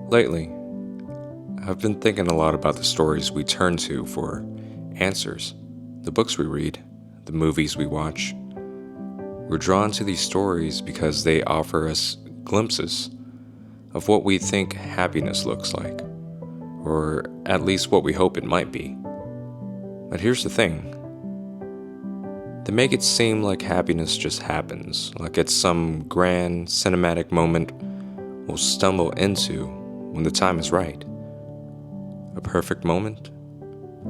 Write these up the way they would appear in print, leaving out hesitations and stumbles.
Lately, I've been thinking a lot about the stories we turn to for answers, the books we read, the movies we watch. We're drawn to these stories because they offer us glimpses of what we think happiness looks like, or at least what we hope it might be. But here's the thing. They make it seem like happiness just happens, like it's some grand cinematic moment we'll stumble into when the time is right. A perfect moment,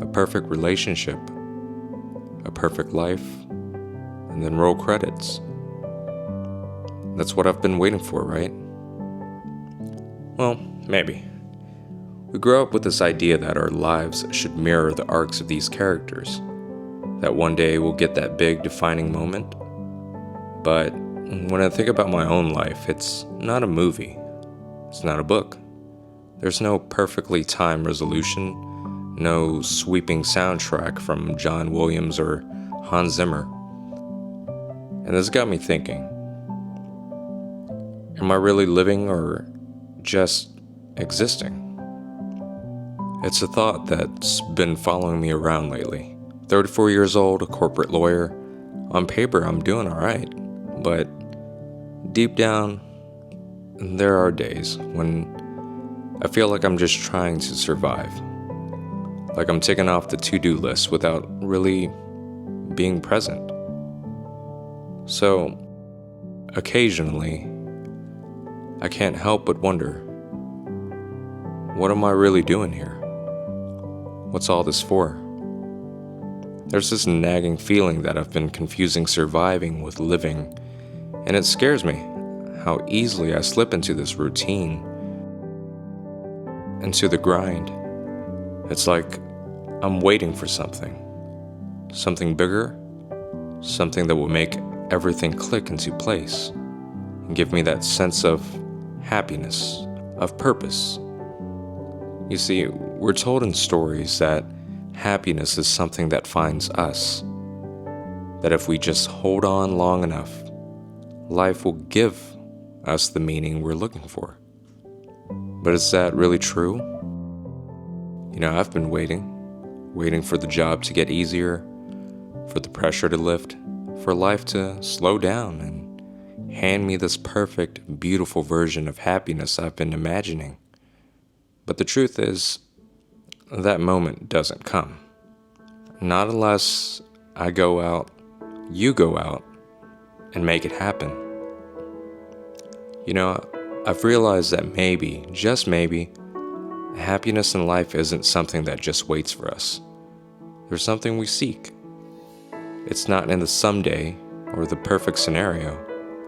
a perfect relationship, a perfect life, and then roll credits. That's what I've been waiting for, right? Well, maybe. We grow up with this idea that our lives should mirror the arcs of these characters, that one day we'll get that big defining moment. But when I think about my own life, it's not a movie. It's not a book. There's no perfectly timed resolution, no sweeping soundtrack from John Williams or Hans Zimmer. And this got me thinking, am I really living or just existing? It's a thought that's been following me around lately. 34 years old, a corporate lawyer. On paper, I'm doing all right. But deep down, there are days when I feel like I'm just trying to survive. Like I'm ticking off the to-do list without really being present. So, occasionally, I can't help but wonder, what am I really doing here? What's all this for? There's this nagging feeling that I've been confusing surviving with living, and it scares me how easily I slip into this routine, into the grind. It's like I'm waiting for something bigger, something that will make everything click into place and give me that sense of happiness, of purpose. You see, we're told in stories that happiness is something that finds us, that if we just hold on long enough, life will give us the meaning we're looking for. But is that really true? You know, I've been waiting for the job to get easier, for the pressure to lift, for life to slow down and hand me this perfect, beautiful version of happiness I've been imagining. But the truth is, that moment doesn't come. Not unless I go out, you go out, and make it happen. You know, I've realized that maybe, just maybe, happiness in life isn't something that just waits for us. There's something we seek. It's not in the someday or the perfect scenario.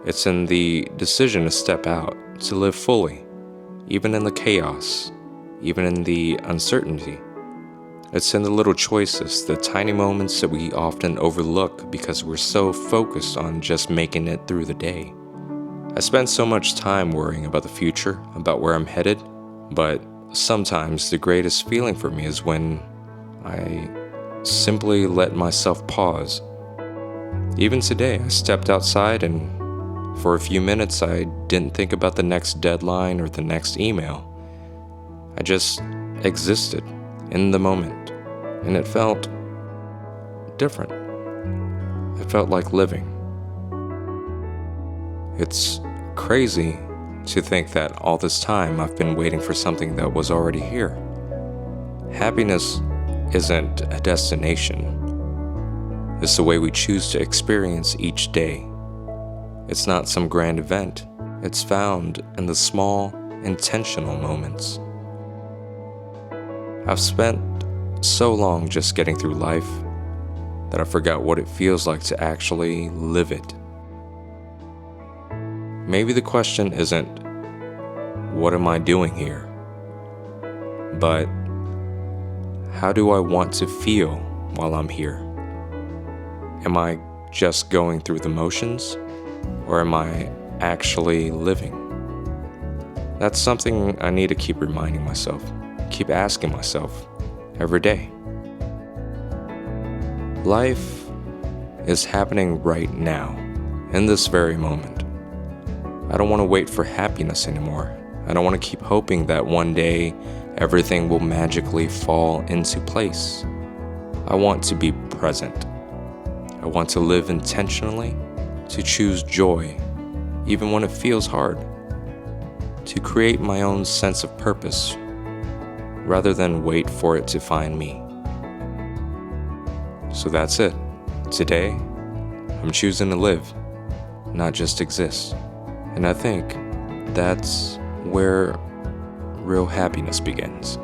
It's in the decision to step out, to live fully, even in the chaos, even in the uncertainty. It's in the little choices, the tiny moments that we often overlook because we're so focused on just making it through the day. I spend so much time worrying about the future, about where I'm headed, but sometimes the greatest feeling for me is when I simply let myself pause. Even today, I stepped outside and for a few minutes I didn't think about the next deadline or the next email. I just existed in the moment, and it felt different. It felt like living. It's crazy to think that all this time I've been waiting for something that was already here. Happiness isn't a destination. It's the way we choose to experience each day. It's not some grand event. It's found in the small, intentional moments. I've spent so long just getting through life that I forgot what it feels like to actually live it. Maybe the question isn't, what am I doing here? But, how do I want to feel while I'm here? Am I just going through the motions, or am I actually living? That's something I need to keep reminding myself, keep asking myself every day. Life is happening right now, in this very moment. I don't want to wait for happiness anymore. I don't want to keep hoping that one day everything will magically fall into place. I want to be present. I want to live intentionally, to choose joy, even when it feels hard, to create my own sense of purpose, rather than wait for it to find me. So that's it. Today, I'm choosing to live, not just exist. And I think that's where real happiness begins.